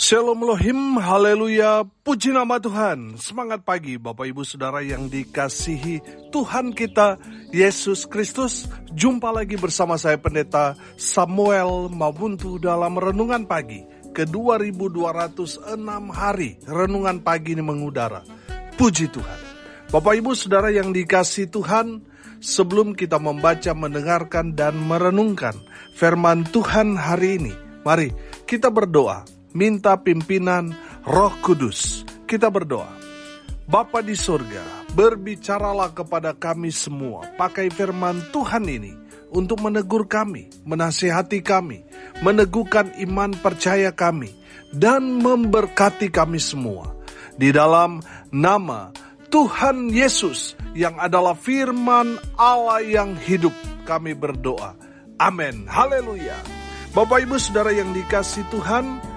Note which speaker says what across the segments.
Speaker 1: Shalom Elohim, haleluya, puji nama Tuhan. Semangat pagi Bapak Ibu Saudara yang dikasihi Tuhan kita Yesus Kristus. Jumpa lagi bersama saya Pendeta Samuel Mabuntu dalam Renungan Pagi ke 2206 hari. Renungan Pagi ini mengudara. Puji Tuhan. Bapak Ibu Saudara yang dikasihi Tuhan, sebelum kita membaca, mendengarkan, dan merenungkan firman Tuhan hari ini, mari kita berdoa. Minta pimpinan Roh Kudus. Kita berdoa. Bapa di surga, berbicaralah kepada kami semua. Pakai firman Tuhan ini untuk menegur kami, menasihati kami, meneguhkan iman percaya kami, dan memberkati kami semua. Di dalam nama Tuhan Yesus yang adalah firman Allah yang hidup, kami berdoa. Amin. Haleluya. Bapak Ibu Saudara yang dikasihi Tuhan,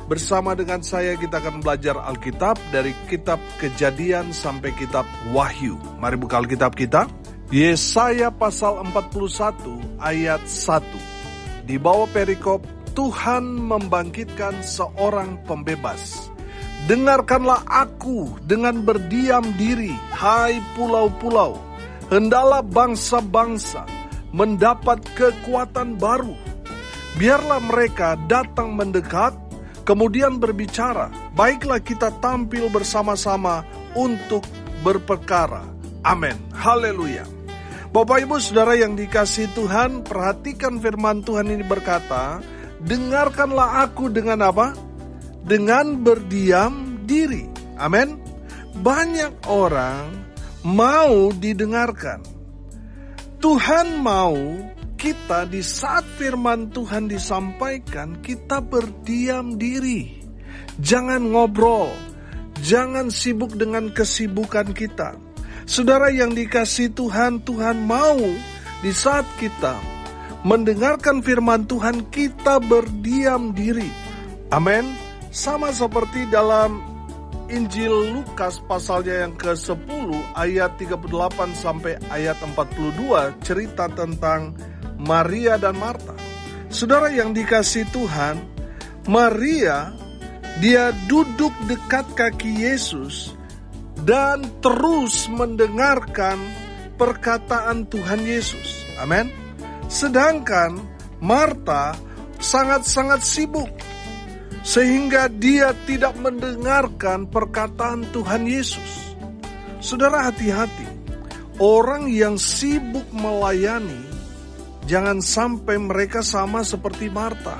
Speaker 1: bersama dengan saya kita akan belajar Alkitab dari kitab Kejadian sampai kitab Wahyu. Mari buka Alkitab kita. Yesaya pasal 41 ayat 1. Di bawah perikop, Tuhan membangkitkan seorang pembebas. Dengarkanlah aku dengan berdiam diri, hai pulau-pulau. Hendaklah bangsa-bangsa mendapat kekuatan baru. Biarlah mereka datang mendekat, kemudian berbicara, baiklah kita tampil bersama-sama untuk berperkara. Amin. Haleluya. Bapak Ibu Saudara yang dikasihi Tuhan, perhatikan firman Tuhan ini berkata, dengarkanlah aku dengan apa? Dengan berdiam diri. Amin. Banyak orang mau didengarkan. Tuhan mau kita di saat firman Tuhan disampaikan, kita berdiam diri. Jangan ngobrol, jangan sibuk dengan kesibukan kita. Saudara yang dikasihi Tuhan, Tuhan mau di saat kita mendengarkan firman Tuhan, kita berdiam diri. Amin. Sama seperti dalam Injil Lukas pasalnya yang ke-10 ayat 38 sampai ayat 42, cerita tentang Maria dan Marta. Saudara yang dikasihi Tuhan, Maria, dia duduk dekat kaki Yesus dan terus mendengarkan perkataan Tuhan Yesus. Amin. Sedangkan Marta sangat-sangat sibuk sehingga dia tidak mendengarkan perkataan Tuhan Yesus. Saudara, hati-hati. Orang yang sibuk melayani, jangan sampai mereka sama seperti Marta.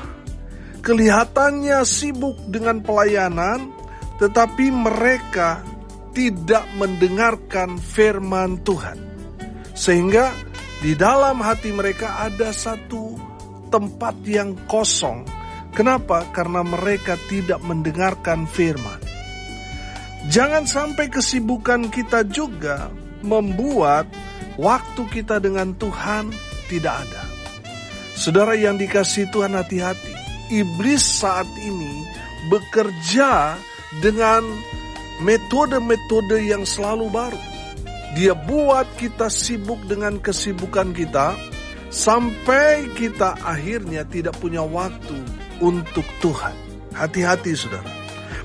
Speaker 1: Kelihatannya sibuk dengan pelayanan, tetapi mereka tidak mendengarkan firman Tuhan. Sehingga di dalam hati mereka ada satu tempat yang kosong. Kenapa? Karena mereka tidak mendengarkan firman. Jangan sampai kesibukan kita juga membuat waktu kita dengan Tuhan tidak ada. Saudara yang dikasihi Tuhan, hati-hati. Iblis saat ini bekerja dengan metode-metode yang selalu baru. Dia buat kita sibuk dengan kesibukan kita, sampai kita akhirnya tidak punya waktu untuk Tuhan. Hati-hati saudara.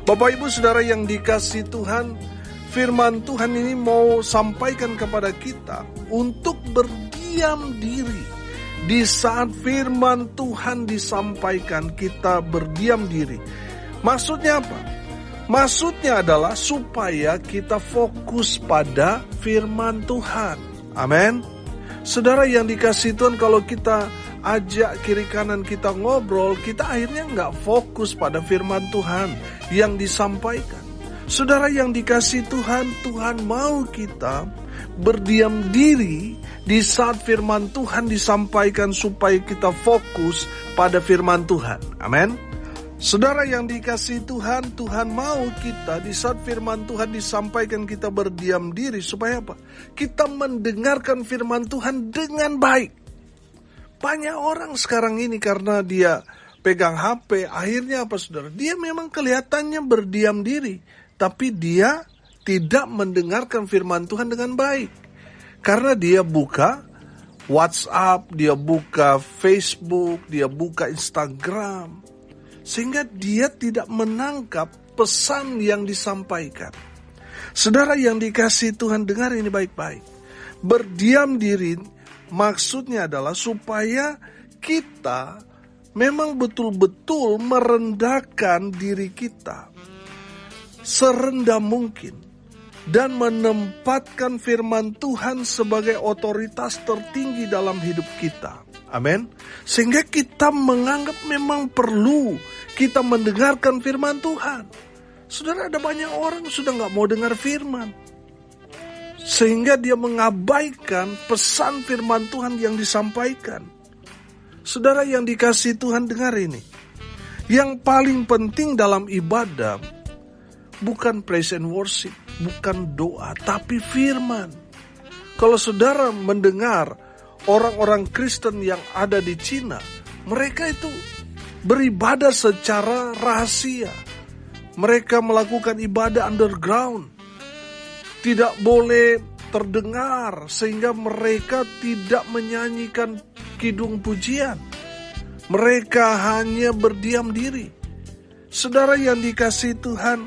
Speaker 1: Bapak Ibu Saudara yang dikasihi Tuhan, firman Tuhan ini mau sampaikan kepada kita untuk berdiam diri. Di saat firman Tuhan disampaikan, kita berdiam diri. Maksudnya apa? Maksudnya adalah supaya kita fokus pada firman Tuhan. Amin. Saudara yang dikasihi Tuhan, kalau kita ajak kiri kanan kita ngobrol, kita akhirnya nggak fokus pada firman Tuhan yang disampaikan. Saudara yang dikasihi Tuhan, Tuhan mau kita berdiam diri di saat firman Tuhan disampaikan supaya kita fokus pada firman Tuhan. Amin. Saudara yang dikasihi Tuhan, Tuhan mau kita di saat firman Tuhan disampaikan kita berdiam diri supaya apa? Kita mendengarkan firman Tuhan dengan baik. Banyak orang sekarang ini karena dia pegang HP, akhirnya apa saudara? Dia memang kelihatannya berdiam diri, tapi dia tidak mendengarkan firman Tuhan dengan baik. Karena dia buka WhatsApp, dia buka Facebook, dia buka Instagram. sehingga dia tidak menangkap pesan yang disampaikan. Saudara yang dikasihi Tuhan, dengar ini baik-baik. Berdiam diri maksudnya adalah supaya kita memang betul-betul merendahkan diri kita serendah mungkin dan menempatkan firman Tuhan sebagai otoritas tertinggi dalam hidup kita. Amin. Sehingga kita menganggap memang perlu kita mendengarkan firman Tuhan. Saudara, ada banyak orang sudah gak mau dengar firman, sehingga dia mengabaikan pesan firman Tuhan yang disampaikan. Saudara yang dikasihi Tuhan, dengar ini. Yang paling penting dalam ibadah bukan praise and worship, bukan doa, tapi firman. Kalau saudara mendengar orang-orang Kristen yang ada di Cina, mereka itu beribadah secara rahasia. Mereka melakukan ibadah underground, tidak boleh terdengar, sehingga mereka tidak menyanyikan kidung pujian. Mereka hanya berdiam diri. Saudara yang dikasihi Tuhan,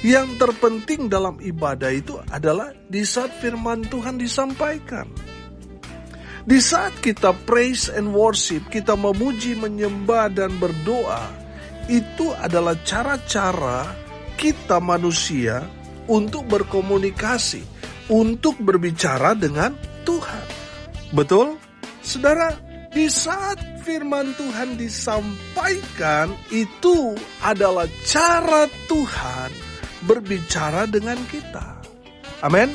Speaker 1: yang terpenting dalam ibadah itu adalah di saat firman Tuhan disampaikan. Di saat kita praise and worship, kita memuji, menyembah, dan berdoa, itu adalah cara-cara kita manusia untuk berkomunikasi, untuk berbicara dengan Tuhan. Betul? Saudara, di saat firman Tuhan disampaikan, itu adalah cara Tuhan berbicara dengan kita. Amin.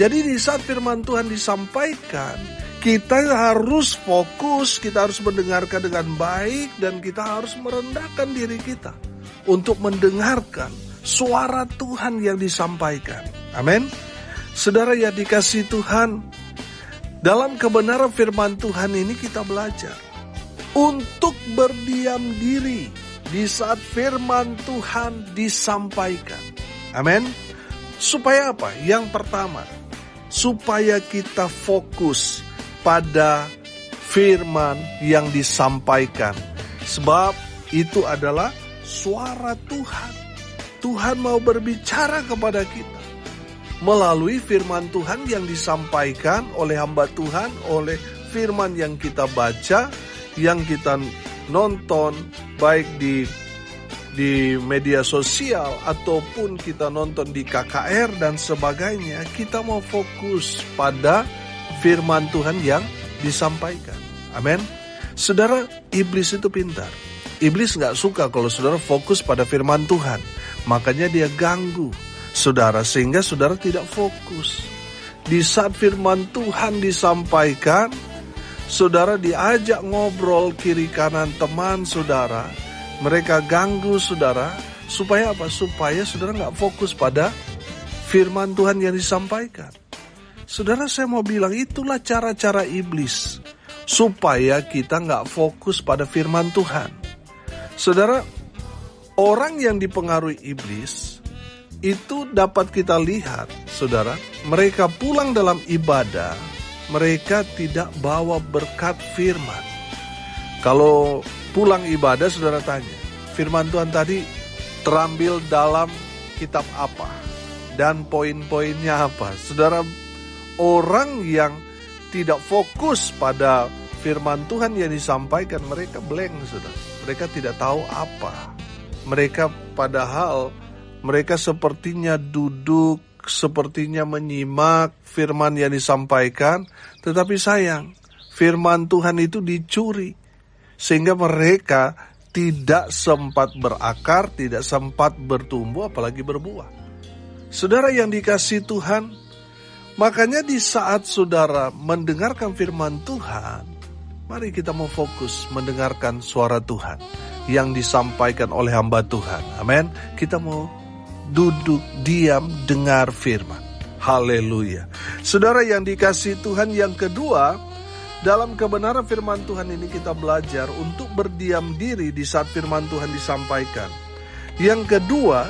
Speaker 1: Jadi di saat firman Tuhan disampaikan, kita harus fokus, kita harus mendengarkan dengan baik, dan kita harus merendahkan diri kita untuk mendengarkan suara Tuhan yang disampaikan. Amin. Saudara yang dikasihi Tuhan, dalam kebenaran firman Tuhan ini kita belajar untuk berdiam diri di saat firman Tuhan disampaikan. Amin. Supaya apa? Yang pertama, supaya kita fokus pada firman yang disampaikan. Sebab itu adalah suara Tuhan. Tuhan mau berbicara kepada kita melalui firman Tuhan yang disampaikan oleh hamba Tuhan, oleh firman yang kita baca, yang kita nonton, baik di media sosial ataupun kita nonton di KKR dan sebagainya. Kita mau fokus pada firman Tuhan yang disampaikan. Amin. Saudara, iblis itu pintar. Iblis gak suka kalau saudara fokus pada firman Tuhan. Makanya dia ganggu saudara, sehingga saudara tidak fokus. Di saat firman Tuhan disampaikan, saudara diajak ngobrol kiri kanan teman saudara. Mereka ganggu saudara. Supaya apa? Supaya saudara gak fokus pada firman Tuhan yang disampaikan. Saudara, saya mau bilang itulah cara-cara iblis supaya kita gak fokus pada firman Tuhan. Saudara, orang yang dipengaruhi iblis itu dapat kita lihat, saudara, mereka pulang dalam ibadah, mereka tidak bawa berkat firman. Kalau pulang ibadah, saudara tanya, firman Tuhan tadi terambil dalam kitab apa? Dan poin-poinnya apa? Saudara, orang yang tidak fokus pada firman Tuhan yang disampaikan, mereka blank, saudara. Mereka tidak tahu apa. Mereka padahal mereka sepertinya duduk, sepertinya menyimak firman yang disampaikan, tetapi sayang, firman Tuhan itu dicuri. Sehingga mereka tidak sempat berakar, tidak sempat bertumbuh, apalagi berbuah. Saudara yang dikasihi Tuhan, makanya di saat saudara mendengarkan firman Tuhan, mari kita mau fokus mendengarkan suara Tuhan yang disampaikan oleh hamba Tuhan. Amin. Kita mau duduk, diam, dengar firman. Haleluya. Saudara yang dikasihi Tuhan, yang kedua, dalam kebenaran firman Tuhan ini kita belajar untuk berdiam diri di saat firman Tuhan disampaikan. Yang kedua,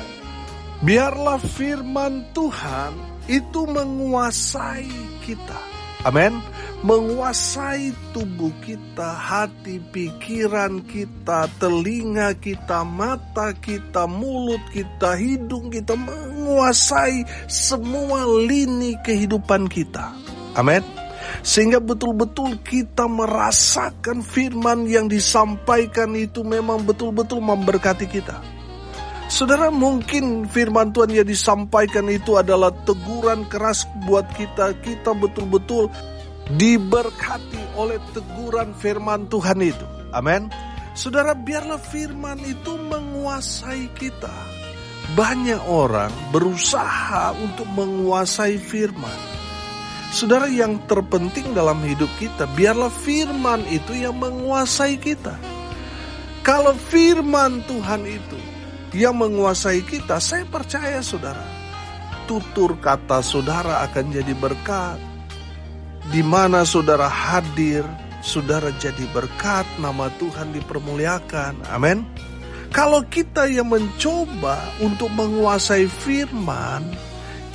Speaker 1: biarlah firman Tuhan itu menguasai kita. Amin. menguasai tubuh kita, hati, pikiran kita, telinga kita, mata kita, mulut kita, hidung kita, menguasai semua lini kehidupan kita. Amin. Sehingga betul-betul kita merasakan firman yang disampaikan itu memang betul-betul memberkati kita. Saudara, mungkin firman Tuhan yang disampaikan itu adalah teguran keras buat kita. Kita betul-betul diberkati oleh teguran firman Tuhan itu. Amin. Saudara, biarlah firman itu menguasai kita. Banyak orang berusaha untuk menguasai firman. Saudara, yang terpenting dalam hidup kita, biarlah firman itu yang menguasai kita. Kalau firman Tuhan itu yang menguasai kita, saya percaya saudara, tutur kata saudara akan jadi berkat. Di mana saudara hadir, saudara jadi berkat, nama Tuhan dipermuliakan. Amin. Kalau kita yang mencoba untuk menguasai firman,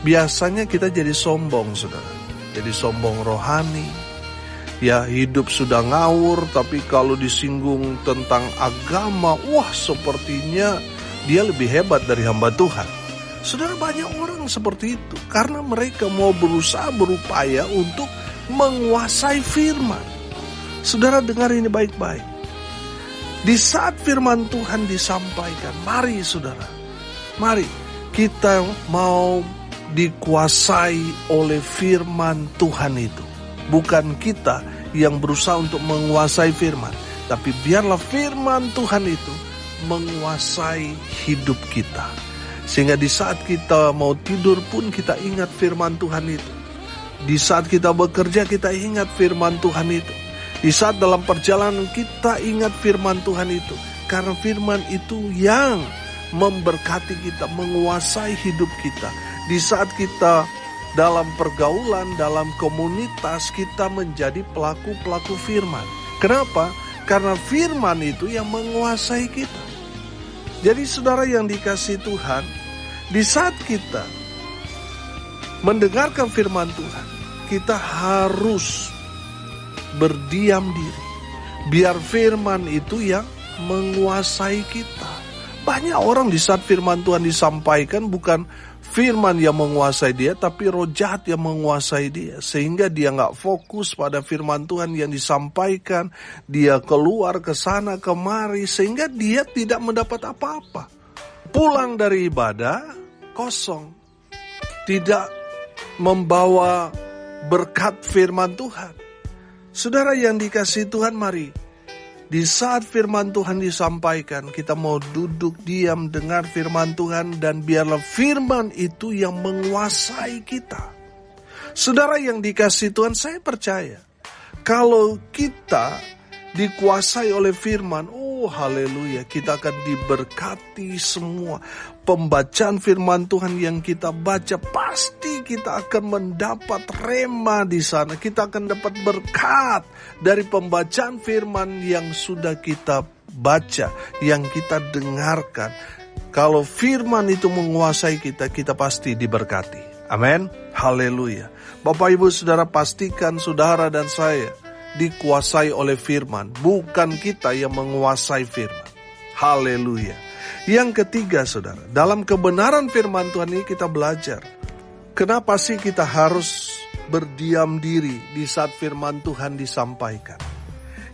Speaker 1: biasanya kita jadi sombong, saudara. Jadi sombong rohani. Ya, hidup sudah ngawur, tapi kalau disinggung tentang agama, wah sepertinya dia lebih hebat dari hamba Tuhan. Saudara, banyak orang seperti itu karena mereka mau berusaha berupaya untuk menguasai firman. Saudara, dengar ini baik-baik. Di saat firman Tuhan disampaikan, mari saudara, mari kita mau dikuasai oleh firman Tuhan itu. Bukan kita yang berusaha untuk menguasai firman, tapi biarlah firman Tuhan itu menguasai hidup kita. Sehingga di saat kita mau tidur pun kita ingat firman Tuhan itu. Di saat kita bekerja kita ingat firman Tuhan itu. Di saat dalam perjalanan kita ingat firman Tuhan itu. Karena firman itu yang memberkati kita, menguasai hidup kita. Di saat kita dalam pergaulan, dalam komunitas, kita menjadi pelaku-pelaku firman. Kenapa? Karena firman itu yang menguasai kita. Jadi saudara yang dikasihi Tuhan, di saat kita mendengarkan firman Tuhan, kita harus berdiam diri. Biar firman itu yang menguasai kita. Banyak orang di saat firman Tuhan disampaikan bukan firman yang menguasai dia, tapi roh jahat yang menguasai dia. Sehingga dia gak fokus pada firman Tuhan yang disampaikan. Dia keluar ke sana kemari, sehingga dia tidak mendapat apa-apa. Pulang dari ibadah, kosong. Tidak membawa berkat firman Tuhan. Saudara yang dikasihi Tuhan, mari. Di saat firman Tuhan disampaikan, kita mau duduk diam dengar firman Tuhan dan biarlah firman itu yang menguasai kita. Saudara yang dikasihi Tuhan, saya percaya kalau kita dikuasai oleh firman, oh haleluya, kita akan diberkati semua. Pembacaan firman Tuhan yang kita baca, pasti kita akan mendapat rema di sana. Kita akan dapat berkat dari pembacaan firman yang sudah kita baca, yang kita dengarkan. Kalau firman itu menguasai kita, kita pasti diberkati. Amin. Haleluya. Bapak Ibu Saudara, pastikan saudara dan saya dikuasai oleh firman, bukan kita yang menguasai firman. Haleluya. Yang ketiga saudara, dalam kebenaran firman Tuhan ini kita belajar. Kenapa sih kita harus berdiam diri di saat firman Tuhan disampaikan?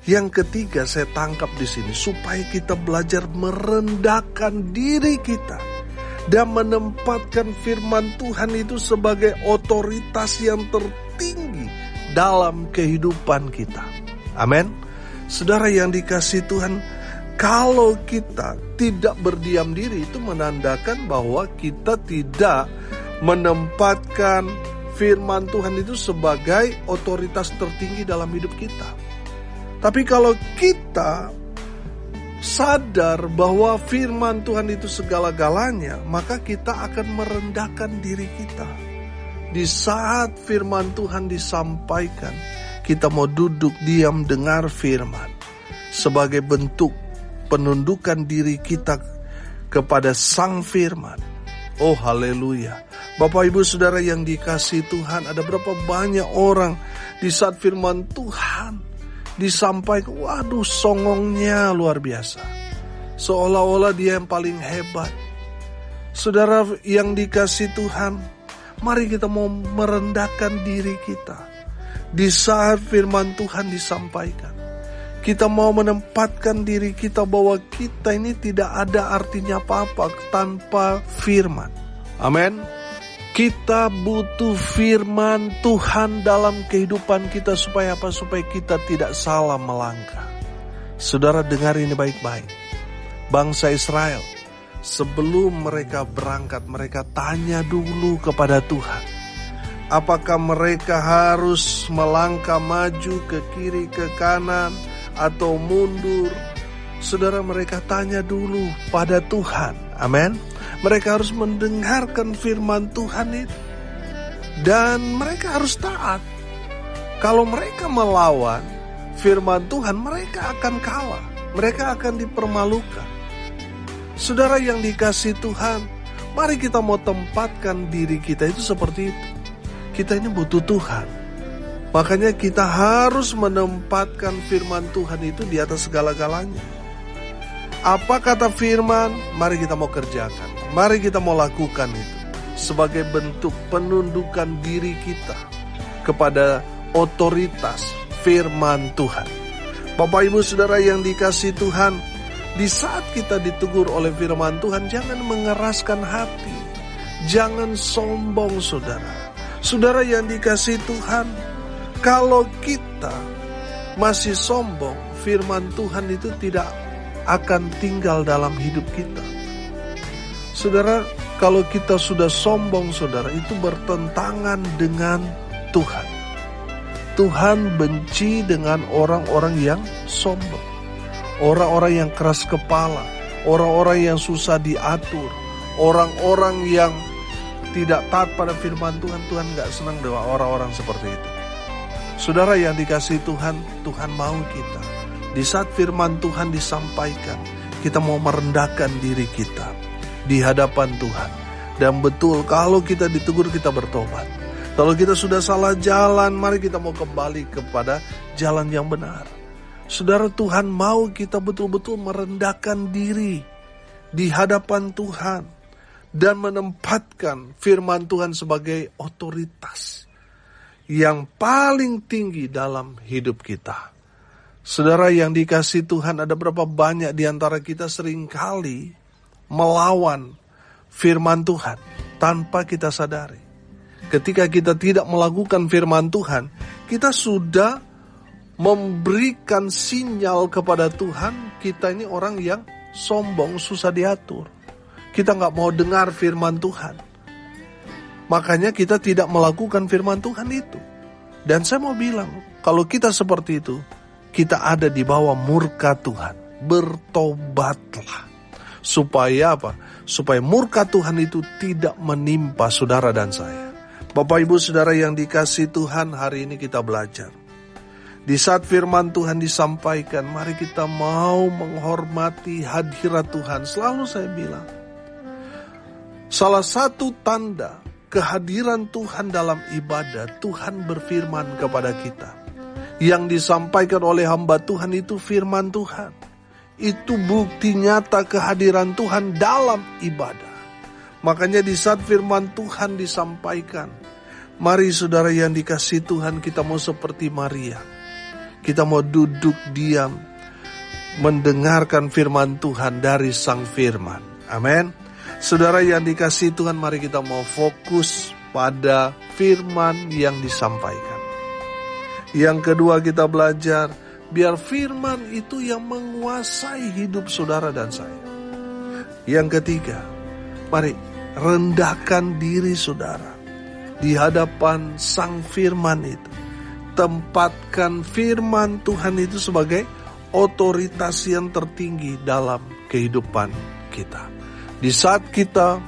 Speaker 1: Yang ketiga saya tangkap di sini, supaya kita belajar merendahkan diri kita dan menempatkan firman Tuhan itu sebagai otoritas yang tertinggi dalam kehidupan kita. Amin. Saudara yang dikasihi Tuhan, kalau kita tidak berdiam diri, itu menandakan bahwa kita tidak menempatkan firman Tuhan itu sebagai otoritas tertinggi dalam hidup kita. Tapi kalau kita sadar bahwa firman Tuhan itu segala-galanya, maka kita akan merendahkan diri kita. Di saat firman Tuhan disampaikan, kita mau duduk diam dengar firman sebagai bentuk penundukan diri kita kepada Sang Firman. Oh haleluya. Bapak Ibu Saudara yang dikasihi Tuhan, ada berapa banyak orang di saat firman Tuhan disampaikan, waduh songongnya luar biasa. Seolah-olah dia yang paling hebat. Saudara yang dikasihi Tuhan, mari kita mau merendahkan diri kita. Di saat firman Tuhan disampaikan, kita mau menempatkan diri kita bahwa kita ini tidak ada artinya apa-apa tanpa firman. Amin. Kita butuh firman Tuhan dalam kehidupan kita supaya apa? Supaya kita tidak salah melangkah. Saudara dengar ini baik-baik. Bangsa Israel, sebelum mereka berangkat, mereka tanya dulu kepada Tuhan. Apakah mereka harus melangkah maju ke kiri, ke kanan, atau mundur? Saudara, mereka tanya dulu pada Tuhan. Amin. Mereka harus mendengarkan firman Tuhan itu. Dan mereka harus taat. Kalau mereka melawan firman Tuhan, mereka akan kalah. Mereka akan dipermalukan. Saudara yang dikasihi Tuhan, mari kita mau tempatkan diri kita itu seperti itu. Kita ini butuh Tuhan. Makanya kita harus menempatkan firman Tuhan itu di atas segala-galanya. Apa kata firman? Mari kita mau kerjakan. Mari kita mau lakukan itu. Sebagai bentuk penundukan diri kita kepada otoritas firman Tuhan. Bapak Ibu Saudara yang dikasihi Tuhan, di saat kita ditegur oleh firman Tuhan, jangan mengeraskan hati. Jangan sombong saudara. Saudara yang dikasihi Tuhan, kalau kita masih sombong, firman Tuhan itu tidak akan tinggal dalam hidup kita. Saudara, kalau kita sudah sombong, saudara, itu bertentangan dengan Tuhan. Tuhan benci dengan orang-orang yang sombong, orang-orang yang keras kepala, orang-orang yang susah diatur, orang-orang yang tidak taat pada firman Tuhan. Tuhan gak senang dengan orang-orang seperti itu. Saudara yang dikasihi Tuhan, Tuhan mau kita, di saat firman Tuhan disampaikan, kita mau merendahkan diri kita di hadapan Tuhan. Dan betul, kalau kita ditegur, kita bertobat. Kalau kita sudah salah jalan, mari kita mau kembali kepada jalan yang benar. Saudara, Tuhan mau kita betul-betul merendahkan diri di hadapan Tuhan dan menempatkan firman Tuhan sebagai otoritas yang paling tinggi dalam hidup kita. Saudara yang dikasihi Tuhan, ada berapa banyak di antara kita seringkali melawan firman Tuhan tanpa kita sadari. Ketika kita tidak melakukan firman Tuhan, kita sudah memberikan sinyal kepada Tuhan, kita ini orang yang sombong, susah diatur. Kita gak mau dengar firman Tuhan. Makanya kita tidak melakukan firman Tuhan itu. Dan saya mau bilang, kalau kita seperti itu, kita ada di bawah murka Tuhan. Bertobatlah. Supaya apa? Supaya murka Tuhan itu tidak menimpa saudara dan saya. Bapak Ibu Saudara yang dikasihi Tuhan, hari ini kita belajar. Di saat firman Tuhan disampaikan, mari kita mau menghormati hadirat Tuhan. Selalu saya bilang, salah satu tanda kehadiran Tuhan dalam ibadah, Tuhan berfirman kepada kita. Yang disampaikan oleh hamba Tuhan itu firman Tuhan. Itu bukti nyata kehadiran Tuhan dalam ibadah. Makanya di saat firman Tuhan disampaikan, mari saudara yang dikasihi Tuhan, kita mau seperti Maria. Kita mau duduk diam, mendengarkan firman Tuhan dari Sang Firman. Amin. Saudara yang dikasihi Tuhan, mari kita mau fokus pada firman yang disampaikan. Yang kedua, kita belajar, biar firman itu yang menguasai hidup saudara dan saya. Yang ketiga, mari rendahkan diri saudara di hadapan Sang Firman itu. Tempatkan firman Tuhan itu sebagai otoritas yang tertinggi dalam kehidupan kita. Di saat kita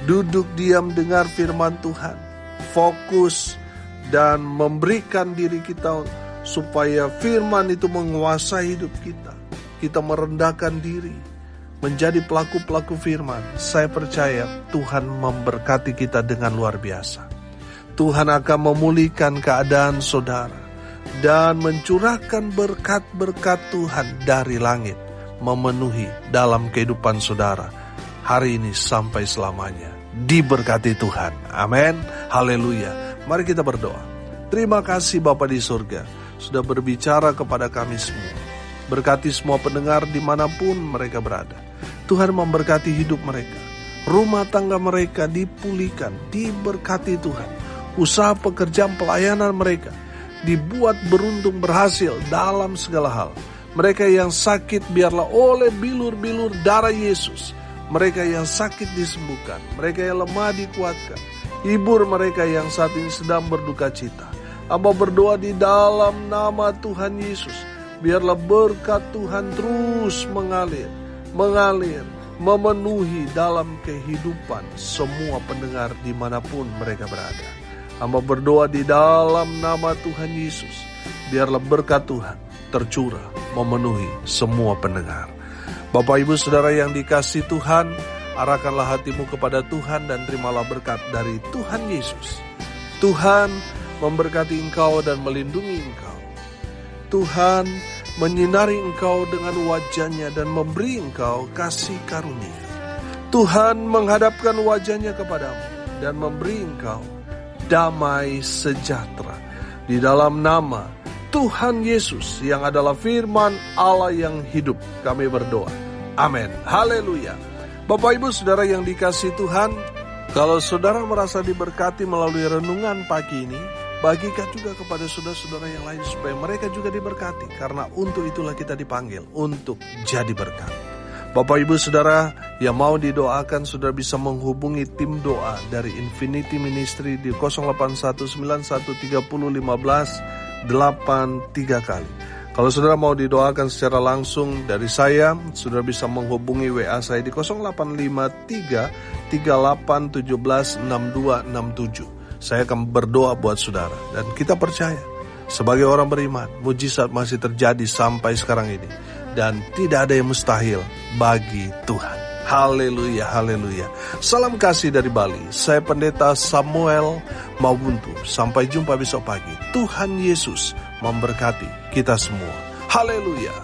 Speaker 1: duduk diam dengar firman Tuhan, fokus dan memberikan diri kita supaya firman itu menguasai hidup kita. Kita merendahkan diri, menjadi pelaku-pelaku firman. Saya percaya Tuhan memberkati kita dengan luar biasa. Tuhan akan memulihkan keadaan saudara dan mencurahkan berkat-berkat Tuhan dari langit memenuhi dalam kehidupan saudara hari ini sampai selamanya. Diberkati Tuhan. Amin. Haleluya. Mari kita berdoa. Terima kasih Bapa di surga sudah berbicara kepada kami semua. Berkati semua pendengar dimanapun mereka berada. Tuhan memberkati hidup mereka. Rumah tangga mereka dipulihkan, diberkati Tuhan. Usaha pekerjaan pelayanan mereka dibuat beruntung berhasil dalam segala hal. Mereka yang sakit biarlah oleh bilur-bilur darah Yesus. Mereka yang sakit disembuhkan. Mereka yang lemah dikuatkan. Hibur mereka yang saat ini sedang berduka cita. Hamba berdoa di dalam nama Tuhan Yesus. Biarlah berkat Tuhan terus mengalir, memenuhi dalam kehidupan semua pendengar dimanapun mereka berada. Hamba berdoa di dalam nama Tuhan Yesus. Biarlah berkat Tuhan tercurah memenuhi semua pendengar. Bapak Ibu Saudara yang dikasihi Tuhan, arahkanlah hatimu kepada Tuhan dan terimalah berkat dari Tuhan Yesus. Tuhan memberkati engkau dan melindungi engkau. Tuhan menyinari engkau dengan wajah-Nya dan memberi engkau kasih karunia. Tuhan menghadapkan wajah-Nya kepadamu dan memberi engkau damai sejahtera. Di dalam nama Tuhan Yesus yang adalah firman Allah yang hidup, kami berdoa. Amin. Haleluya. Bapak Ibu Saudara yang dikasihi Tuhan, kalau saudara merasa diberkati melalui renungan pagi ini, bagikan juga kepada saudara-saudara yang lain supaya mereka juga diberkati. Karena untuk itulah kita dipanggil, untuk jadi berkat. Bapak Ibu Saudara yang mau didoakan, saudara bisa menghubungi tim doa dari Infinity Ministry di 0819130583 kali. Kalau saudara mau didoakan secara langsung dari saya, saudara bisa menghubungi WA saya di 085338176267. Saya akan berdoa buat saudara. Dan kita percaya, sebagai orang beriman, mujizat masih terjadi sampai sekarang ini. Dan tidak ada yang mustahil bagi Tuhan. Haleluya, haleluya. Salam kasih dari Bali. Saya Pendeta Samuel Mawuntu. Sampai jumpa besok pagi. Tuhan Yesus memberkati kita semua. Haleluya.